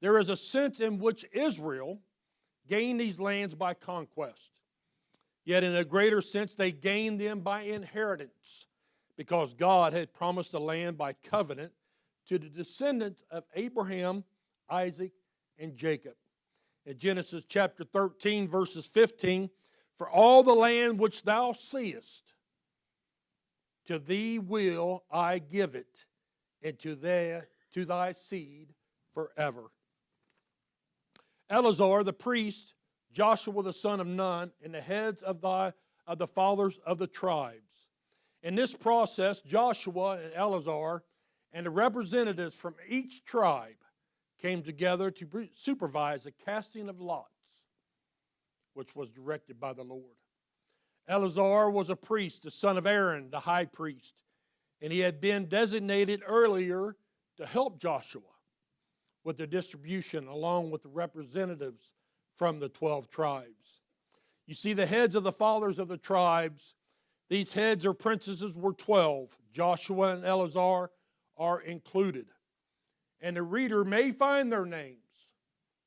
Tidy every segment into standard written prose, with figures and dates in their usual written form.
There is a sense in which Israel gained these lands by conquest. Yet in a greater sense, they gained them by inheritance, because God had promised the land by covenant to the descendants of Abraham, Isaac, and Jacob. In Genesis chapter 13, verses 15, for all the land which thou seest, to thee will I give it, and to thy seed forever. Eleazar the priest, Joshua the son of Nun, and the heads of the fathers of the tribes. In this process, Joshua and Eleazar and the representatives from each tribe came together to supervise the casting of lots, which was directed by the Lord. Eleazar was a priest, the son of Aaron, the high priest, and he had been designated earlier to help Joshua with the distribution along with the representatives from the 12 tribes. You see, the heads of the fathers of the tribes, these heads or princesses were 12. Joshua and Eleazar are included. And the reader may find their names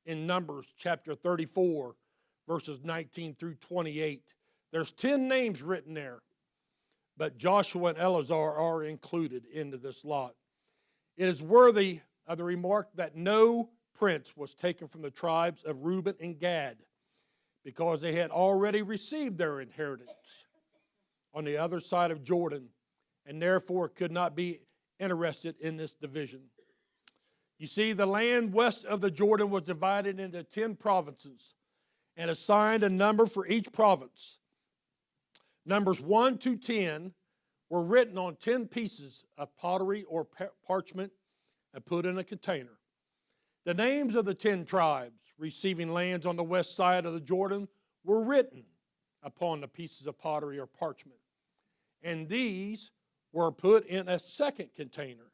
in Numbers chapter 34, verses 19 through 28. There's 10 names written there, but Joshua and Eleazar are included into this lot. It is worthy of the remark that no prince was taken from the tribes of Reuben and Gad, because they had already received their inheritance on the other side of Jordan, and therefore could not be interested in this division. You see, the land west of the Jordan was divided into 10 provinces and assigned a number for each province. Numbers 1 to 10 were written on 10 pieces of pottery or parchment and put in a container. The names of the 10 tribes receiving lands on the west side of the Jordan were written upon the pieces of pottery or parchment, and these were put in a second container.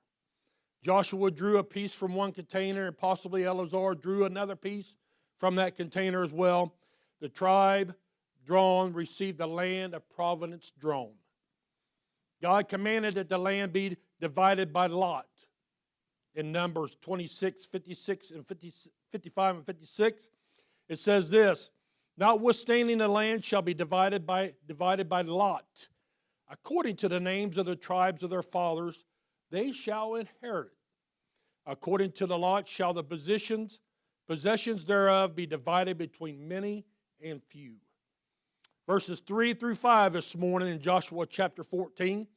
Joshua drew a piece from one container, and possibly Eleazar drew another piece from that container as well. The tribe drawn received the land of province drawn. God commanded that the land be divided by lot. In Numbers 26, 56, and 55 and 56, it says this, notwithstanding the land shall be divided by lot. According to the names of the tribes of their fathers, they shall inherit it. According to the lot shall the possessions thereof be divided between many and few. Verses 3 through 5 this morning in Joshua chapter 14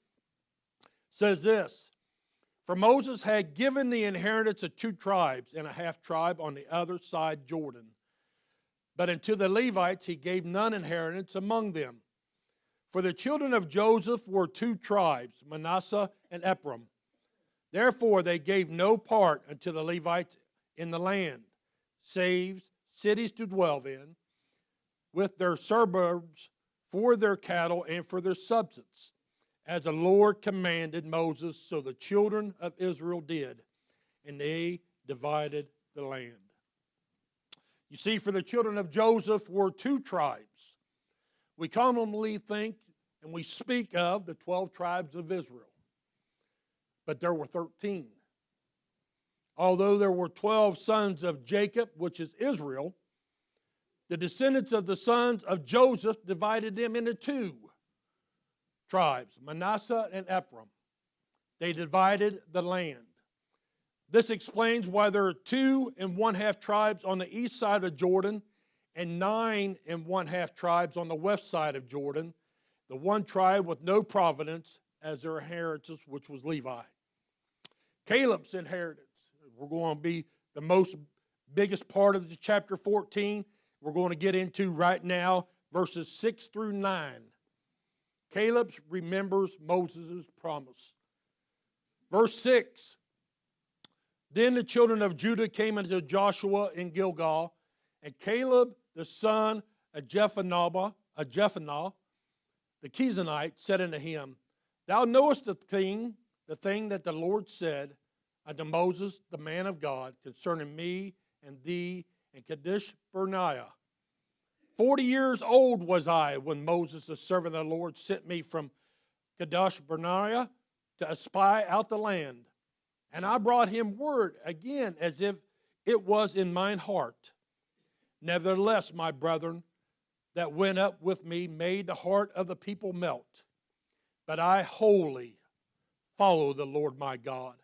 says this, for Moses had given the inheritance of 2 tribes and a half tribe on the other side Jordan. But unto the Levites he gave none inheritance among them. For the children of Joseph were 2 tribes, Manasseh and Ephraim. Therefore they gave no part unto the Levites in the land, save cities to dwell in, with their suburbs for their cattle and for their substance, as the Lord commanded Moses, so the children of Israel did, and they divided the land. You see, for the children of Joseph were 2 tribes. We commonly think and we speak of the 12 tribes of Israel, but there were 13. Although there were 12 sons of Jacob, which is Israel, the descendants of the sons of Joseph divided them into 2 tribes, Manasseh and Ephraim. They divided the land. This explains why there are 2 1/2 tribes on the east side of Jordan and 9 1/2 tribes on the west side of Jordan, the one tribe with no providence as their inheritance, which was Levi. Caleb's inheritance, we're going to be the biggest part of the chapter 14. We're going to get into right now, verses 6 through 9. Caleb remembers Moses' promise. Verse 6, then the children of Judah came unto Joshua in Gilgal, and Caleb the son of Jephunneh, the Kenizzite, said unto him, thou knowest the thing that the Lord said unto Moses, the man of God, concerning me and thee and Kadesh Barnea. 40 years old was I when Moses, the servant of the Lord, sent me from Kadesh Barnea to espy out the land. And I brought him word again, as if it was in mine heart. Nevertheless, my brethren, that went up with me made the heart of the people melt. But I wholly follow the Lord my God.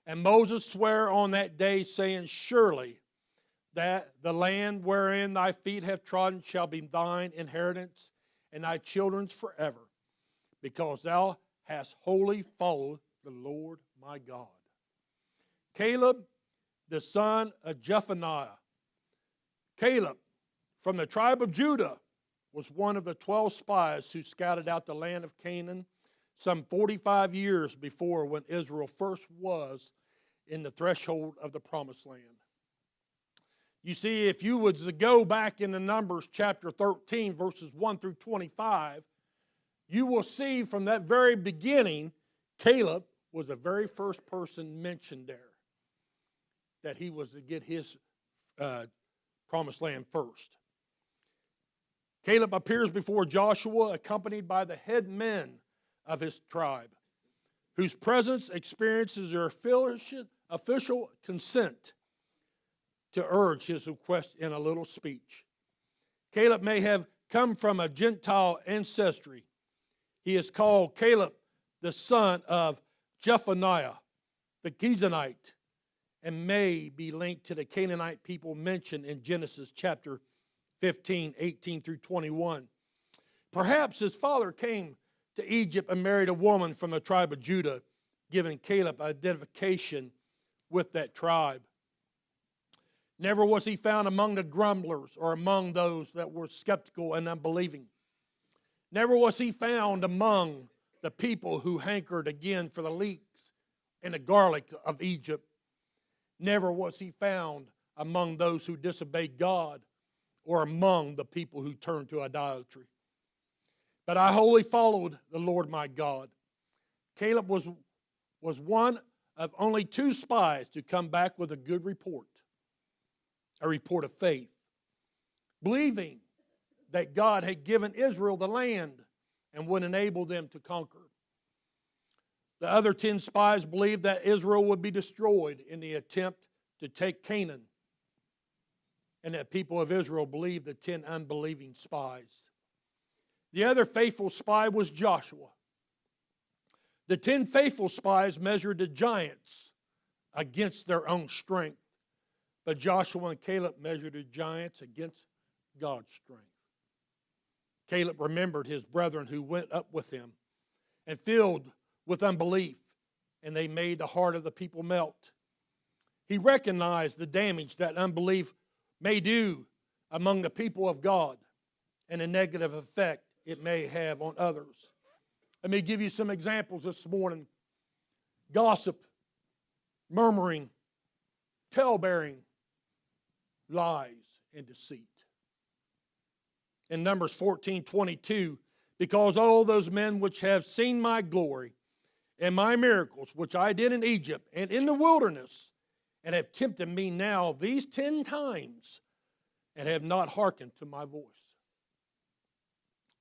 And Moses sware on that day, saying, Surely that the land wherein thy feet have trodden shall be thine inheritance, and thy children's forever, because thou hast wholly followed the Lord my God. Caleb, the son of Jephunneh. Caleb, from the tribe of Judah, was one of the 12 spies who scouted out the land of Canaan some 45 years before, when Israel first was in the threshold of the promised land. You see, if you was to go back into Numbers chapter 13, verses 1 through 25, you will see from that very beginning, Caleb was the very first person mentioned there, that he was to get his promised land first. Caleb appears before Joshua accompanied by the head men of his tribe, whose presence experiences their official consent to urge his request in a little speech. Caleb may have come from a Gentile ancestry. He is called Caleb, the son of Jephunneh, the Kenizzite, and may be linked to the Canaanite people mentioned in Genesis chapter 15, 18 through 21. Perhaps his father came to Egypt and married a woman from the tribe of Judah, giving Caleb identification with that tribe. Never was he found among the grumblers or among those that were skeptical and unbelieving. Never was he found among the people who hankered again for the leeks and the garlic of Egypt. Never was he found among those who disobeyed God or among the people who turned to idolatry. But I wholly followed the Lord my God. Caleb was one of only 2 spies to come back with a good report, a report of faith, believing that God had given Israel the land and would enable them to conquer. The other 10 spies believed that Israel would be destroyed in the attempt to take Canaan, and that people of Israel believed the 10 unbelieving spies. The other faithful spy was Joshua. The 10 faithful spies measured the giants against their own strength, but Joshua and Caleb measured the giants against God's strength. Caleb remembered his brethren who went up with him and filled with unbelief, and they made the heart of the people melt. He recognized the damage that unbelief may do among the people of God and the negative effect it may have on others. Let me give you some examples this morning. Gossip, murmuring, tale-bearing, lies, and deceit. In Numbers 14:22, because all those men which have seen my glory and my miracles, which I did in Egypt and in the wilderness, and have tempted me now these 10 times, and have not hearkened to my voice.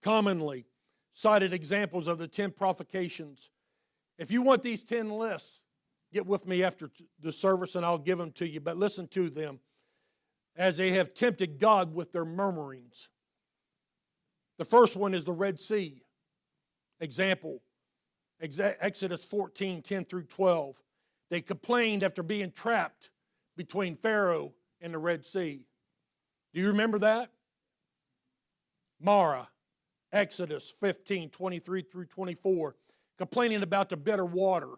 Commonly cited examples of the 10 provocations. If you want these 10 lists, get with me after the service and I'll give them to you, but listen to them as they have tempted God with their murmurings. The first one is the Red Sea. Example, Exodus 14:10 through 12. They complained after being trapped between Pharaoh and the Red Sea. Do you remember that? Marah, Exodus 15:23 through 24, complaining about the bitter water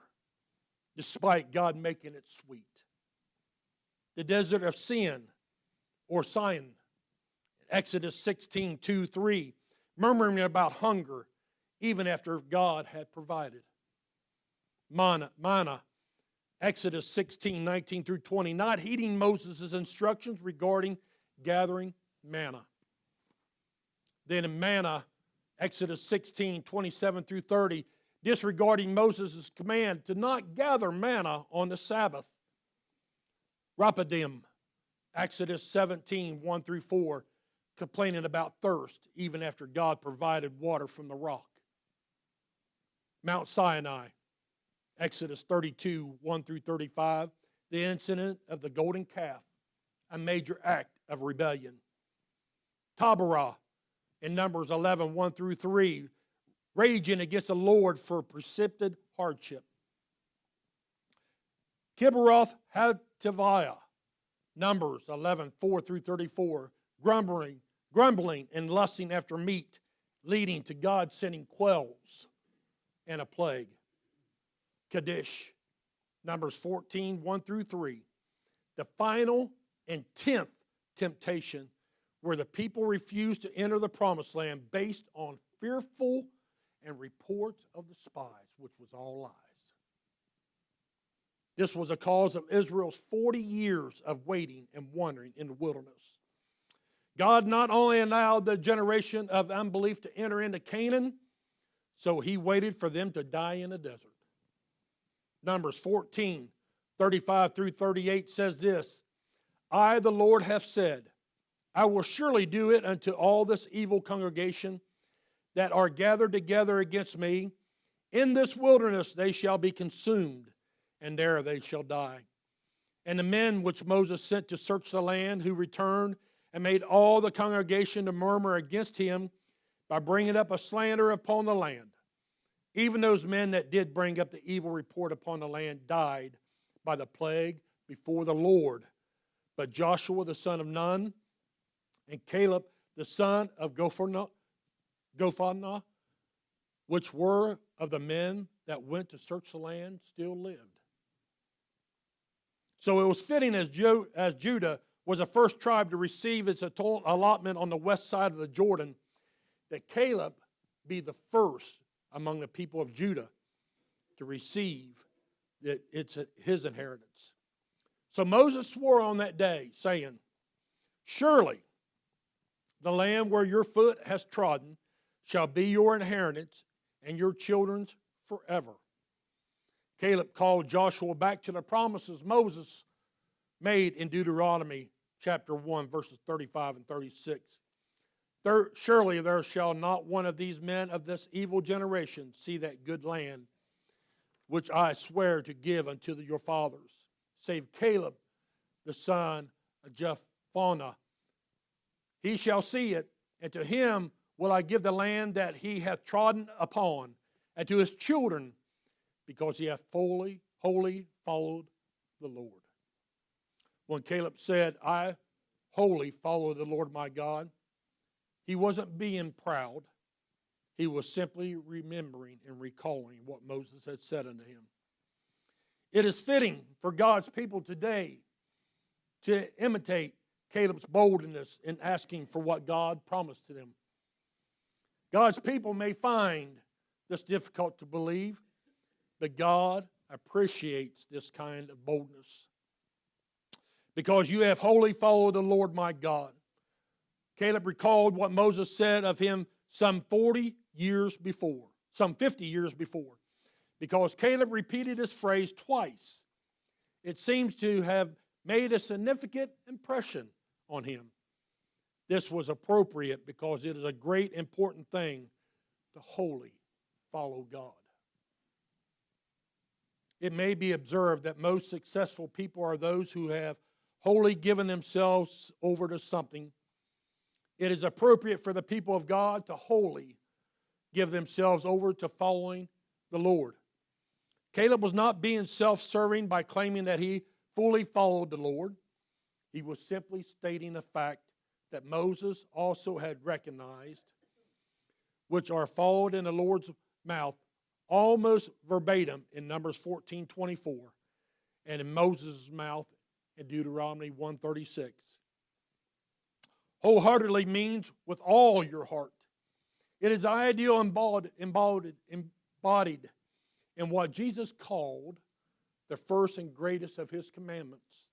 despite God making it sweet. The desert of Sin, or Sin, Exodus 16:2-3, murmuring about hunger even after God had provided. Manna, Exodus 16:19 through 20, not heeding Moses' instructions regarding gathering manna. Then in manna, Exodus 16:27 through 30, disregarding Moses' command to not gather manna on the Sabbath. Rephidim, Exodus 17:1 through 4, complaining about thirst even after God provided water from the rock. Mount Sinai, Exodus 32:1 through 35, the incident of the golden calf, a major act of rebellion. Taberah in Numbers 11, 1 through 3, raging against the Lord for precipitated hardship. Kibroth Hattaavah, Numbers 11, 4 through 34, grumbling and lusting after meat, leading to God sending quails and a plague. Kadesh, Numbers 14, 1 through 3, the final and 10th temptation where the people refused to enter the promised land based on fearful and reports of the spies, which was all lies. This was a cause of Israel's 40 years of waiting and wandering in the wilderness. God not only allowed the generation of unbelief to enter into Canaan, so he waited for them to die in the desert. Numbers 14, 35 through 38 says this, I, the Lord, have said, I will surely do it unto all this evil congregation that are gathered together against me. In this wilderness they shall be consumed, and there they shall die. And the men which Moses sent to search the land, who returned and made all the congregation to murmur against him by bringing up a slander upon the land. Even those men that did bring up the evil report upon the land died by the plague before the Lord. But Joshua the son of Nun and Caleb the son of Jephunneh, which were of the men that went to search the land, still lived. So it was fitting as Judah was the first tribe to receive its allotment on the west side of the Jordan, that Caleb be the first among the people of Judah to receive his inheritance. So Moses swore on that day, saying, surely the land where your foot has trodden shall be your inheritance and your children's forever. Caleb called Joshua back to the promises Moses made in Deuteronomy chapter 1, verses 35 and 36. Surely there shall not one of these men of this evil generation see that good land which I swear to give unto your fathers, save Caleb the son of Jephunneh. He shall see it, and to him will I give the land that he hath trodden upon, and to his children, because he hath wholly followed the Lord. When Caleb said, I wholly follow the Lord my God, he wasn't being proud. He was simply remembering and recalling what Moses had said unto him. It is fitting for God's people today to imitate Caleb's boldness in asking for what God promised to them. God's people may find this difficult to believe, but God appreciates this kind of boldness. Because you have wholly followed the Lord my God. Caleb recalled what Moses said of him some 50 years before. Because Caleb repeated this phrase twice, it seems to have made a significant impression on him. This was appropriate because it is a great important thing to wholly follow God. It may be observed that most successful people are those who have wholly given themselves over to something. It is appropriate for the people of God to wholly give themselves over to following the Lord. Caleb was not being self-serving by claiming that he fully followed the Lord. He was simply stating the fact that Moses also had recognized, which are followed in the Lord's mouth almost verbatim in Numbers 14:24 and in Moses' mouth in Deuteronomy 1:36. Wholeheartedly means with all your heart. It is ideal embodied in what Jesus called the first and greatest of his commandments.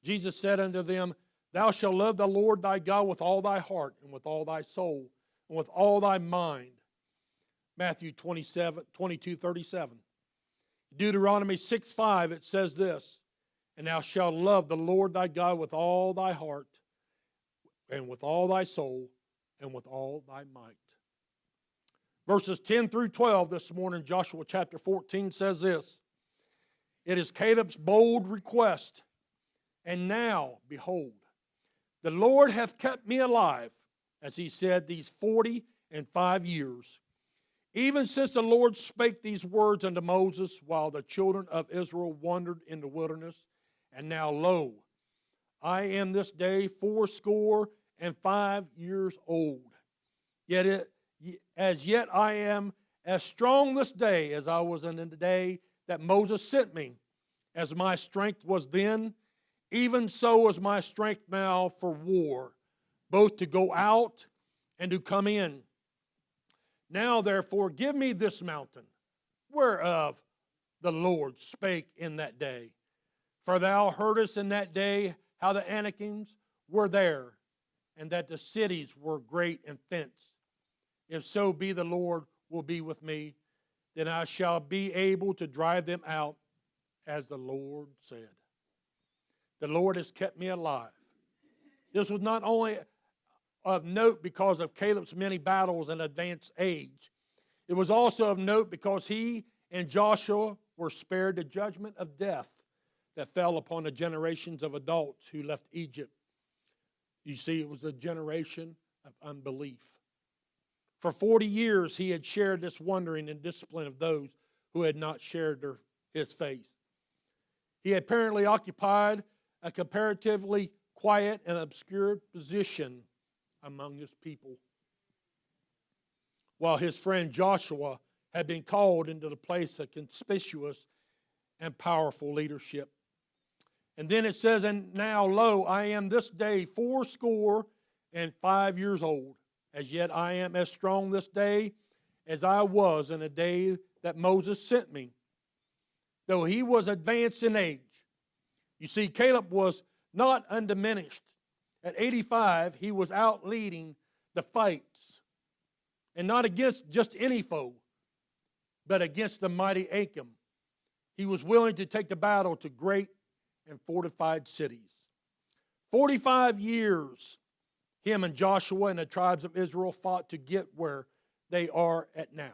Jesus said unto them, Thou shalt love the Lord thy God with all thy heart and with all thy soul and with all thy mind. Matthew 22:37. Deuteronomy 6:5, it says this, And thou shalt love the Lord thy God with all thy heart and with all thy soul and with all thy might. Verses 10 through 12 this morning, Joshua chapter 14 says this, It is Caleb's bold request. And now, behold, the Lord hath kept me alive, as he said, these 45 years, even since the Lord spake these words unto Moses while the children of Israel wandered in the wilderness. And now, lo, I am this day 85 years old. As yet I am as strong this day as I was in the day that Moses sent me. As my strength was then, even so is my strength now for war, both to go out and to come in. Now therefore give me this mountain, whereof the Lord spake in that day. For thou heardest in that day how the Anakims were there, and that the cities were great and fenced. If so be the Lord will be with me, then I shall be able to drive them out, as the Lord said. The Lord has kept me alive. This was not only of note because of Caleb's many battles and advanced age. It was also of note because he and Joshua were spared the judgment of death that fell upon the generations of adults who left Egypt. You see, it was a generation of unbelief. For 40 years, he had shared this wandering and discipline of those who had not shared his faith. He had apparently occupied a comparatively quiet and obscure position among his people, while his friend Joshua had been called into the place of conspicuous and powerful leadership. And then it says, and now, lo, I am this day 85 years old. As yet I am as strong this day as I was in the day that Moses sent me, though he was advanced in age. You see, Caleb was not undiminished. At 85, he was out leading the fights, and not against just any foe, but against the mighty Achem. He was willing to take the battle to great and fortified cities. 45 years, him and Joshua and the tribes of Israel fought to get where they are at now.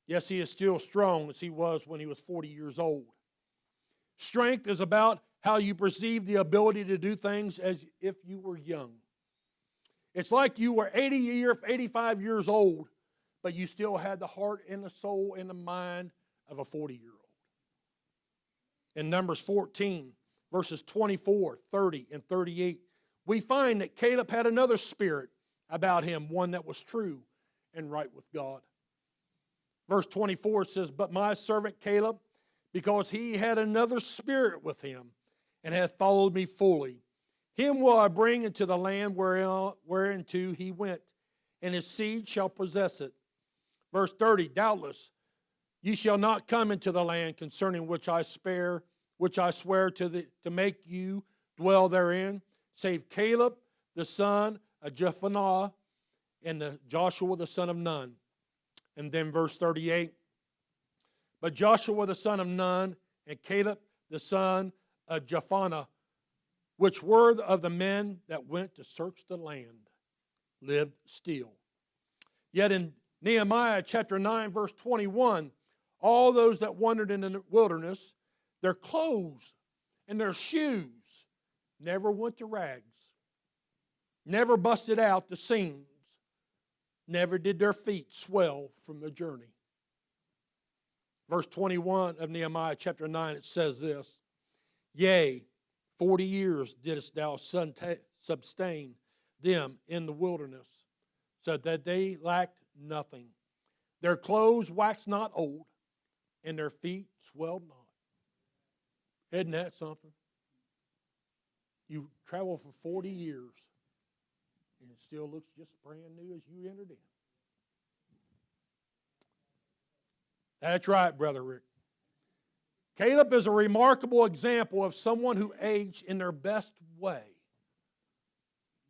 Yes, he is still strong as he was when he was 40 years old. Strength is about how you perceive the ability to do things as if you were young. It's like you were 85 years old, but you still had the heart and the soul and the mind of a 40-year-old. In Numbers 14, verses 24, 30, and 38, we find that Caleb had another spirit about him, one that was true and right with God. Verse 24 says, but my servant Caleb, because he had another spirit with him, and hath followed me fully, him will I bring into the land whereinto he went, and his seed shall possess it. Verse 30, doubtless ye shall not come into the land concerning which I swear to make you dwell therein, save Caleb the son of Jephunneh and Joshua the son of Nun. And then verse 38, but Joshua the son of Nun and Caleb the son of Jephunneh, which were of the men that went to search the land, lived still. Yet in Nehemiah chapter 9, verse 21, all those that wandered in the wilderness, their clothes and their shoes never went to rags, never busted out the seams, never did their feet swell from the journey. Verse 21 of Nehemiah chapter 9, it says this, yea, 40 years didst thou sustain them in the wilderness, so that they lacked nothing. Their clothes waxed not old, and their feet swelled not. Isn't that something? You travel for 40 years, and it still looks just brand new as you entered in. That's right, Brother Rick. Caleb is a remarkable example of someone who aged in their best way,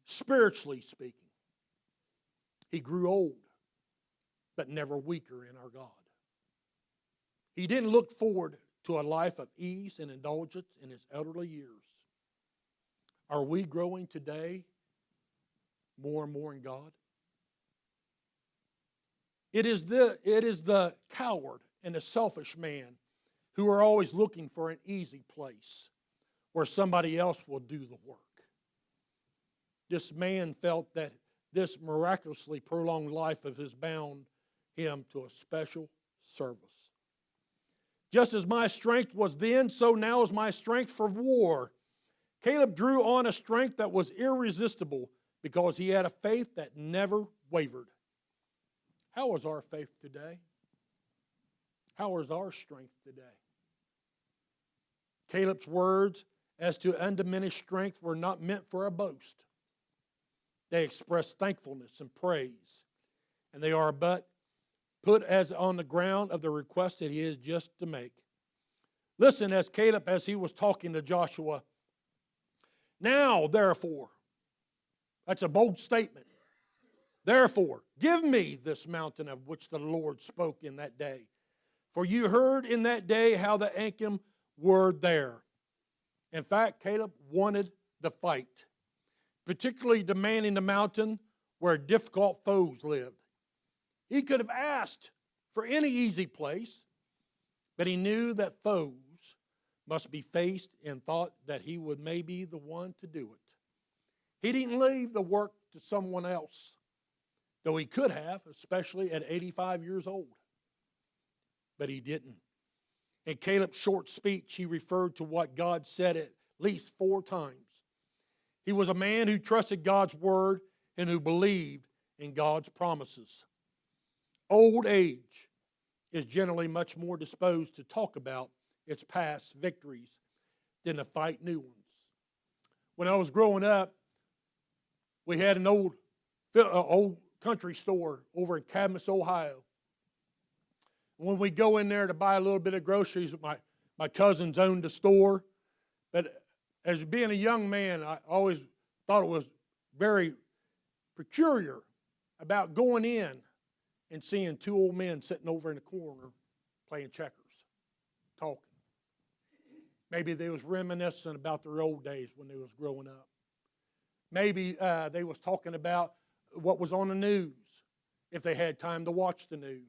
spiritually speaking. He grew old, but never weaker in our God. He didn't look forward to a life of ease and indulgence in his elderly years. Are we growing today more and more in God? It is the coward and the selfish man who are always looking for an easy place where somebody else will do the work. This man felt that this miraculously prolonged life of his bound him to a special service. Just as my strength was then, so now is my strength for war. Caleb drew on a strength that was irresistible because he had a faith that never wavered. How is our faith today? How is our strength today? Caleb's words as to undiminished strength were not meant for a boast. They express thankfulness and praise, and they are but put as on the ground of the request that he is just to make. Listen, as Caleb, as he was talking to Joshua, now, therefore, that's a bold statement. Therefore, give me this mountain of which the Lord spoke in that day. For you heard in that day how the Anakim were there. In fact, Caleb wanted the fight, particularly demanding the mountain where difficult foes lived. He could have asked for any easy place, but he knew that foes must be faced and thought that he would maybe the one to do it. He didn't leave the work to someone else, though he could have, especially at 85 years old. But he didn't. In Caleb's short speech, he referred to what God said at least 4 times. He was a man who trusted God's word and who believed in God's promises. Old age is generally much more disposed to talk about its past victories than to fight new ones. When I was growing up, we had an old country store over in Cadmus, Ohio. When we go in there to buy a little bit of groceries, my cousins owned the store. But as being a young man, I always thought it was very peculiar about going in and seeing 2 old men sitting over in the corner playing checkers, talking. Maybe they was reminiscing about their old days when they was growing up. Maybe they was talking about what was on the news, if they had time to watch the news.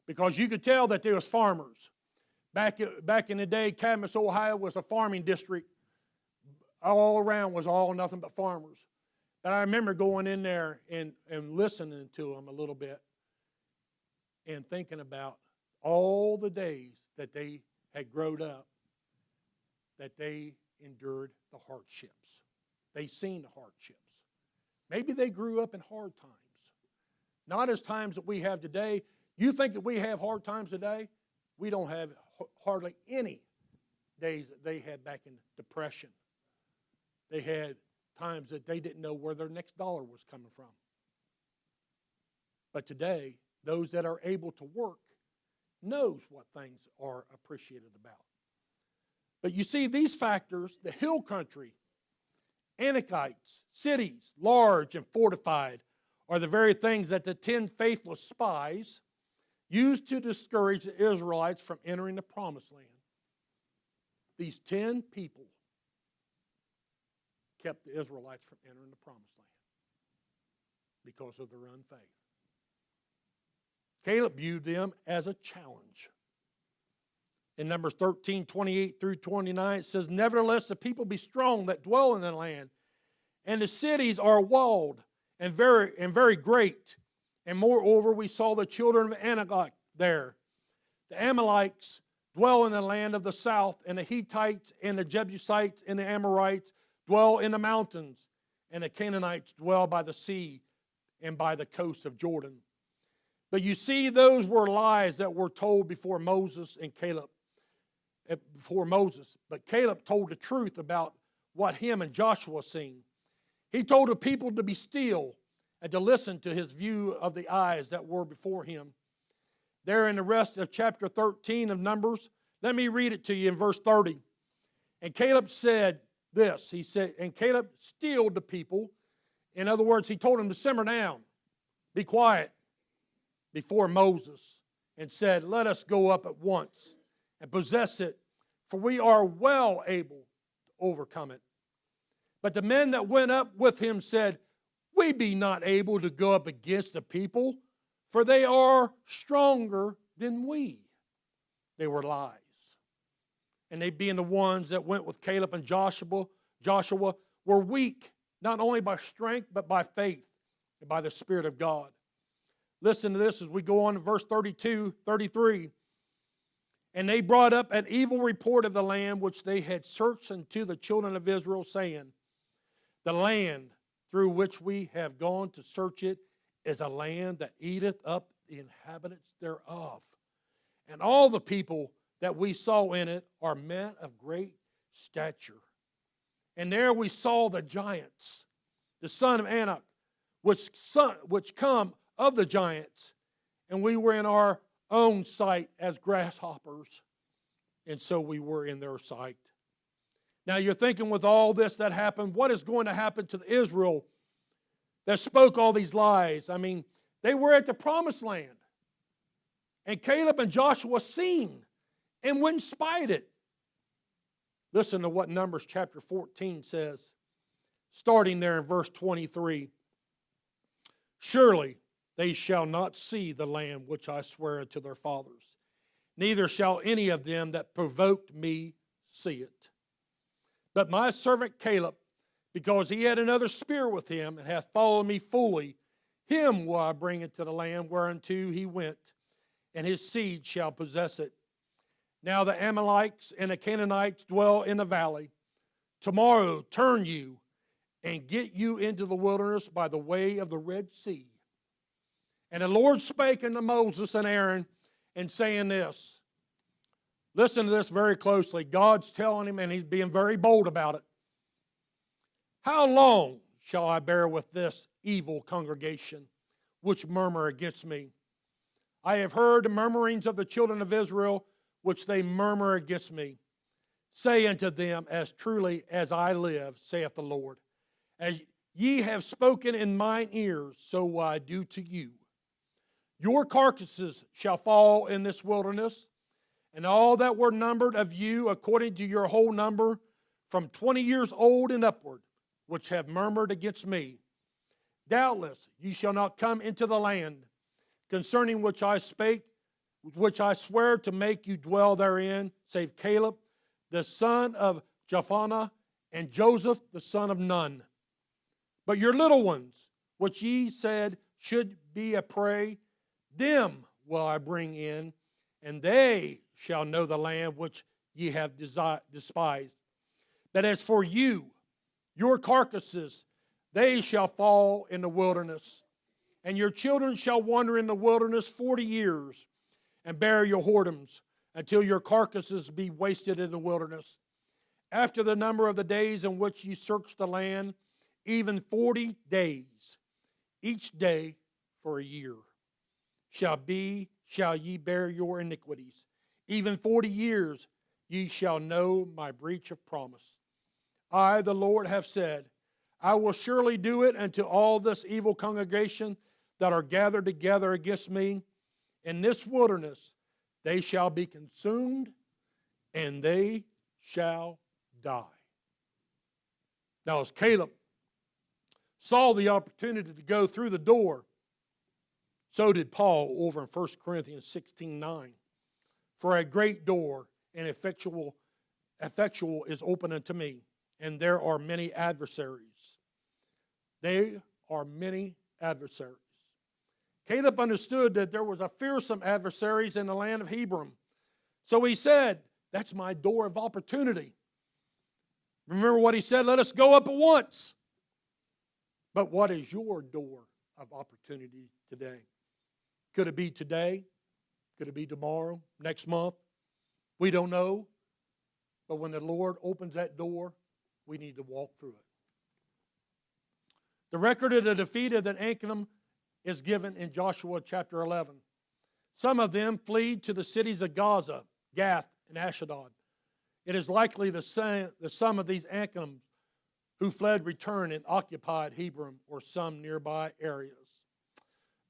Because you could tell that there was farmers. Back in the day, Cadmus, Ohio was a farming district. All around was all nothing but farmers. But I remember going in there and listening to them a little bit and thinking about all the days that they had grown up, that they endured the hardships. They seen the hardships. Maybe they grew up in hard times. Not as times that we have today. You think that we have hard times today? We don't have hardly any days that they had back in Depression. They had times that they didn't know where their next dollar was coming from. But today, those that are able to work knows what things are appreciated about. But you see, these factors, the hill country, Anakites, cities, large and fortified, are the very things that the 10 faithless spies used to discourage the Israelites from entering the promised land. These 10 people kept the Israelites from entering the promised land because of their unfaith. Caleb viewed them as a challenge. In Numbers 13, 28 through 29, it says, Nevertheless, the people be strong that dwell in the land, and the cities are walled and very great. And moreover, we saw the children of Anak there. The Amalekites dwell in the land of the south, and the Hittites and the Jebusites and the Amorites dwell in the mountains, and the Canaanites dwell by the sea and by the coast of Jordan. But you see, those were lies that were told before Moses and Caleb. Before Moses. But Caleb told the truth about what him and Joshua seen. He told the people to be still and to listen to his view of the eyes that were before him. There in the rest of chapter 13 of Numbers, let me read it to you in verse 30. And Caleb said this. He said, and Caleb stilled the people. In other words, he told them to simmer down, be quiet before Moses, and said, Let us go up at once and possess it, for we are well able to overcome it. But the men that went up with him said, We be not able to go up against the people, for they are stronger than we. They were lies. and they being the ones that went with Caleb and Joshua were weak, not only by strength, but by faith and by the Spirit of God. Listen to this as we go on to verse 32, 33. And they brought up an evil report of the land which they had searched unto the children of Israel, saying, the land through which we have gone to search it is a land that eateth up the inhabitants thereof. And all the people that we saw in it are men of great stature. And there we saw the giants, the son of Anak, which come of the giants, and we were in our own sight as grasshoppers, and so we were in their sight. Now you're thinking, with all this that happened, what is going to happen to Israel that spoke all these lies? I mean, they were at the promised land, and Caleb and Joshua seen and went and spied it. Listen to what Numbers chapter 14 says, starting there in verse 23. Surely they shall not see the land which I swear unto their fathers, neither shall any of them that provoked me see it. But my servant Caleb, because he had another spirit with him, and hath followed me fully, him will I bring into the land whereunto he went, and his seed shall possess it. Now the Amalekites and the Canaanites dwell in the valley. Tomorrow turn you, and get you into the wilderness by the way of the Red Sea. And the Lord spake unto Moses and Aaron, and saying this. Listen to this very closely. God's telling him, and he's being very bold about it. How long shall I bear with this evil congregation, which murmur against me? I have heard the murmurings of the children of Israel, which they murmur against me. Say unto them, as truly as I live, saith the Lord, as ye have spoken in mine ears, so will I do to you. Your carcasses shall fall in this wilderness, and all that were numbered of you according to your whole number, from 20 years old and upward, which have murmured against me. Doubtless ye shall not come into the land, concerning which I spake, which I swear to make you dwell therein, save Caleb, the son of Jephunneh, and Joseph, the son of Nun. But your little ones, which ye said should be a prey, them will I bring in, and they shall know the land which ye have despised. But as for you, your carcasses, they shall fall in the wilderness, and your children shall wander in the wilderness 40 years, and bear your whoredoms, until your carcasses be wasted in the wilderness. After the number of the days in which ye search the land, even 40 days, each day for a year, shall ye bear your iniquities. Even 40 years ye shall know my breach of promise. I, the Lord, have said, I will surely do it unto all this evil congregation that are gathered together against me. In this wilderness they shall be consumed, and they shall die. Now, as Caleb saw the opportunity to go through the door, so did Paul over in 1 Corinthians 16:9. For a great door and effectual is open unto me, and there are many adversaries. They are many adversaries. Caleb understood that there was a fearsome adversaries in the land of Hebron. So he said, that's my door of opportunity. Remember what he said, let us go up at once. But what is your door of opportunity today? Could it be today? Could it be tomorrow? Next month? We don't know. But when the Lord opens that door, we need to walk through it. The record of the defeat of the Anakim is given in Joshua chapter 11. Some of them fled to the cities of Gaza, Gath, and Ashdod. It is likely the some of these Anakim who fled returned and occupied Hebron or some nearby areas.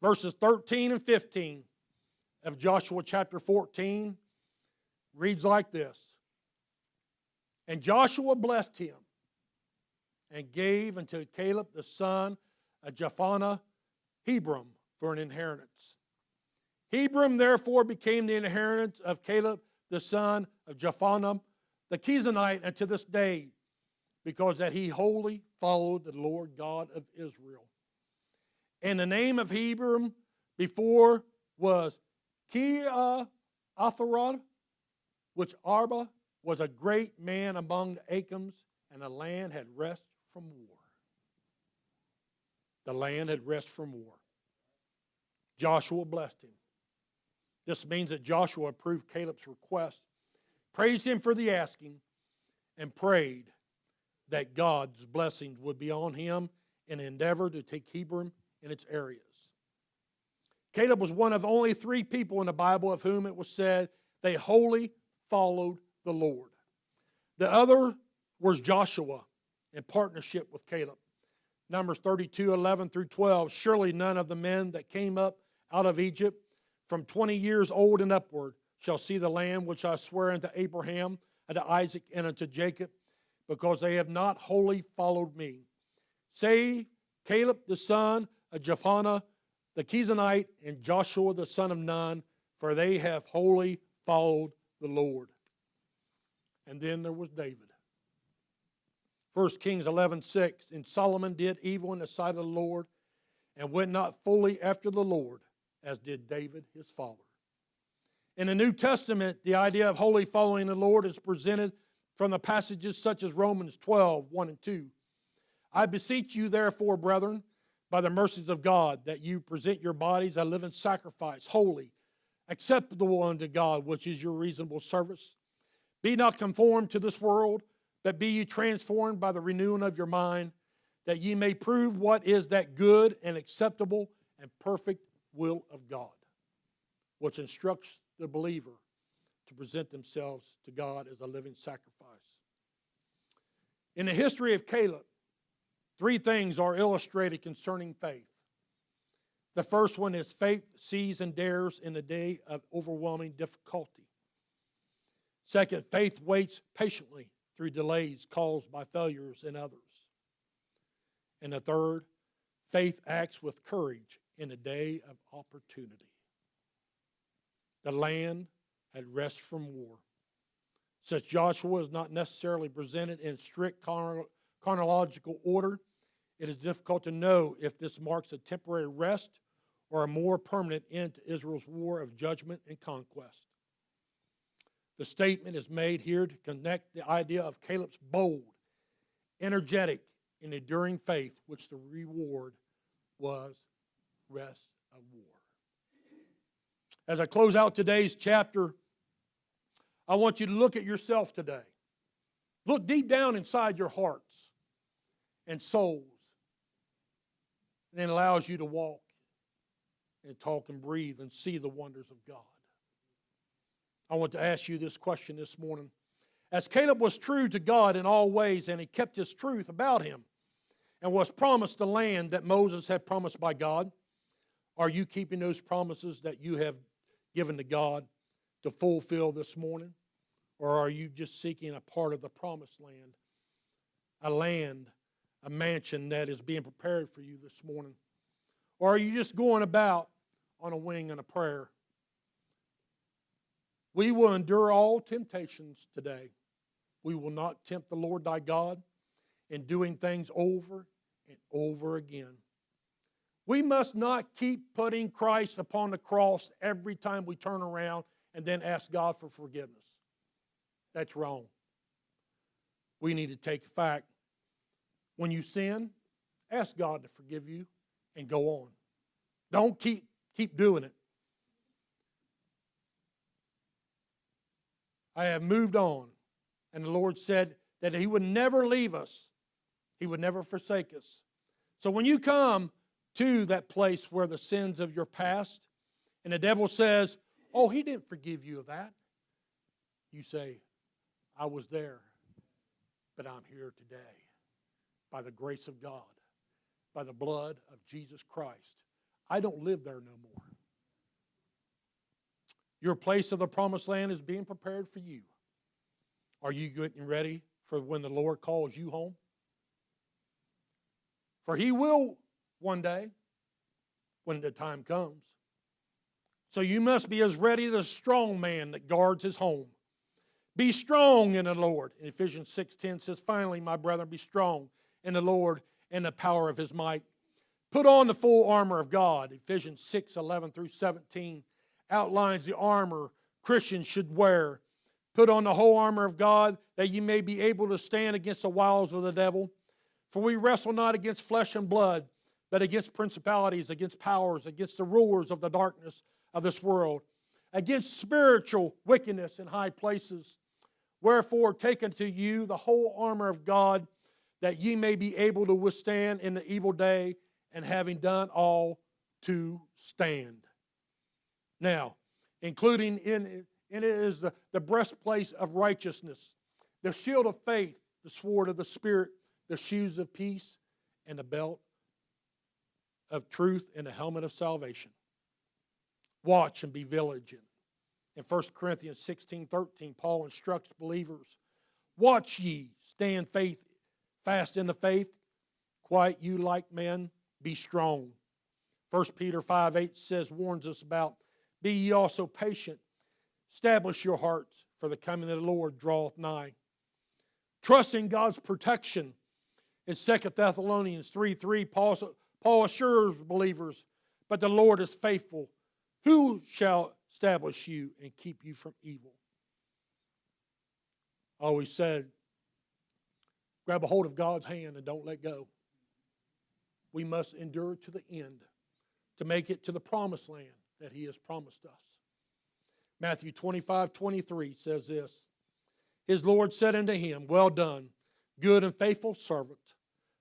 Verses 13 and 15 of Joshua chapter 14 reads like this. And Joshua blessed him and gave unto Caleb the son of Jephunneh Hebron for an inheritance. Hebron therefore became the inheritance of Caleb the son of Jephunneh the Kenizzite unto this day, because that he wholly followed the Lord God of Israel. And the name of Hebron before was Kiriatharod, which Arba was a great man among the Akims, and the land had rest from war. The land had rest from war. Joshua blessed him. This means that Joshua approved Caleb's request, praised him for the asking, and prayed that God's blessings would be on him in an endeavor to take Hebron and its areas. Caleb was one of only 3 people in the Bible of whom it was said they wholly followed the Lord. The other was Joshua in partnership with Caleb. Numbers 32:11 through 12. Surely none of the men that came up out of Egypt from 20 years old and upward shall see the land which I swear unto Abraham, unto Isaac, and unto Jacob, because they have not wholly followed me. Save Caleb the son of Jephunneh the Kenizzite and Joshua the son of Nun, for they have wholly followed the Lord. And then there was David. 1 Kings 11:6, and Solomon did evil in the sight of the Lord, and went not fully after the Lord, as did David his father. In the New Testament, the idea of wholly following the Lord is presented from the passages such as Romans 12:1 and 2. I beseech you, therefore, brethren, by the mercies of God, that you present your bodies a living sacrifice, holy, acceptable unto God, which is your reasonable service. Be not conformed to this world, but be ye transformed by the renewing of your mind, that ye may prove what is that good and acceptable and perfect will of God, which instructs the believer to present themselves to God as a living sacrifice. In the history of Caleb, 3 things are illustrated concerning faith. The first one is faith sees and dares in the day of overwhelming difficulty. Second, faith waits patiently through delays caused by failures in others. And the third, faith acts with courage in a day of opportunity. The land had rest from war. Since Joshua is not necessarily presented in strict chronological order, it is difficult to know if this marks a temporary rest or a more permanent end to Israel's war of judgment and conquest. The statement is made here to connect the idea of Caleb's bold, energetic, and enduring faith, which the reward was rest of war. As I close out today's chapter, I want you to look at yourself today. Look deep down inside your hearts and souls. And it allows you to walk and talk and breathe and see the wonders of God. I want to ask you this question this morning. As Caleb was true to God in all ways, and he kept his truth about him, and was promised the land that Moses had promised by God, are you keeping those promises that you have given to God to fulfill this morning? Or are you just seeking a part of the promised land, a mansion that is being prepared for you this morning? Or are you just going about on a wing and a prayer? We will endure all temptations today. We will not tempt the Lord thy God in doing things over and over again. We must not keep putting Christ upon the cross every time we turn around and then ask God for forgiveness. That's wrong. We need to take fact. When you sin, ask God to forgive you and go on. Don't keep doing it. I have moved on. And the Lord said that He would never leave us. He would never forsake us. So when you come to that place where the sins of your past, and the devil says, oh, He didn't forgive you of that, you say, I was there, but I'm here today. By the grace of God, by the blood of Jesus Christ. I don't live there no more. Your place of the promised land is being prepared for you. Are you getting ready for when the Lord calls you home? For He will one day, when the time comes. So you must be as ready as a strong man that guards his home. Be strong in the Lord. And Ephesians 6:10 says, finally, my brethren, be strong in the Lord and the power of his might. Put on the full armor of God. Ephesians 6:11 through 17 outlines the armor Christians should wear. Put on the whole armor of God, that ye may be able to stand against the wiles of the devil. For we wrestle not against flesh and blood, but against principalities, against powers, against the rulers of the darkness of this world, against spiritual wickedness in high places. Wherefore, take unto you the whole armor of God, that ye may be able to withstand in the evil day, and having done all, to stand. Now, including in it is the breastplate of righteousness, the shield of faith, the sword of the Spirit, the shoes of peace, and the belt of truth, and the helmet of salvation. Watch and be vigilant. In 1 Corinthians 16:13, Paul instructs believers, watch ye, stand fast in the faith, quiet you like men, be strong. 1 Peter 5:8 warns us about, be ye also patient, establish your hearts, for the coming of the Lord draweth nigh. Trust in God's protection. In 2 Thessalonians 3:3, Paul assures believers, but the Lord is faithful, who shall establish you and keep you from evil. I always said, grab a hold of God's hand and don't let go. We must endure to the end to make it to the promised land that he has promised us. Matthew 25:23 says this, his Lord said unto him, well done, good and faithful servant.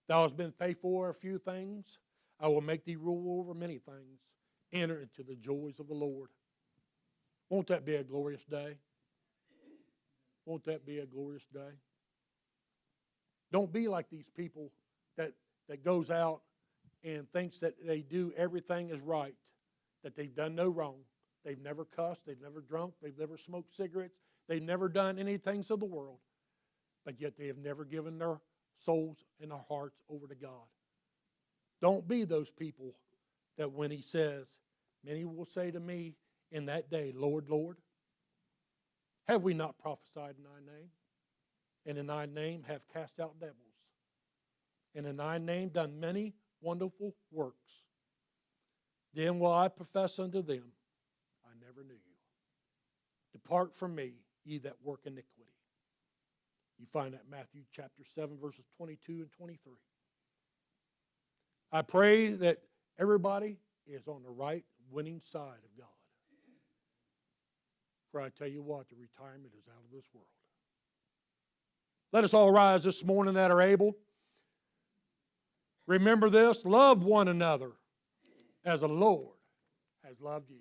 Thou hast been faithful over a few things, I will make thee rule over many things. Enter into the joys of the Lord. Won't that be a glorious day? Won't that be a glorious day? Don't be like these people that goes out and thinks that they do everything is right, that they've done no wrong. They've never cussed, they've never drunk, they've never smoked cigarettes, they've never done any things of the world, but yet they have never given their souls and their hearts over to God. Don't be those people that when he says, many will say to me in that day, Lord, Lord, have we not prophesied in thy name? And in thy name have cast out devils? And in thy name done many wonderful works? Then will I profess unto them, I never knew you. Depart from me, ye that work iniquity. You find that in Matthew chapter 7, verses 22 and 23. I pray that everybody is on the right winning side of God. For I tell you what, the retirement is out of this world. Let us all rise this morning that are able. Remember this, love one another as the Lord has loved you.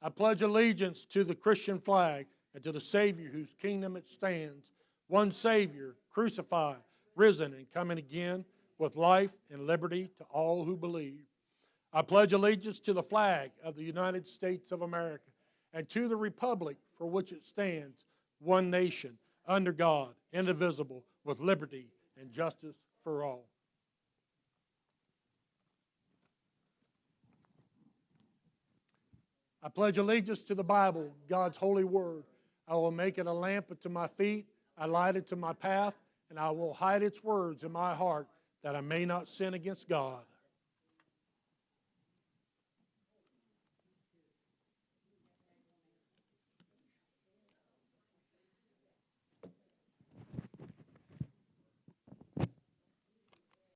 I pledge allegiance to the Christian flag and to the Savior whose kingdom it stands, one Savior, crucified, risen, and coming again with life and liberty to all who believe. I pledge allegiance to the flag of the United States of America and to the republic for which it stands, one nation, under God, indivisible, with liberty and justice for all. I pledge allegiance to the Bible, God's holy word. I will make it a lamp unto my feet, a light unto my path, and I will hide its words in my heart, that I may not sin against God.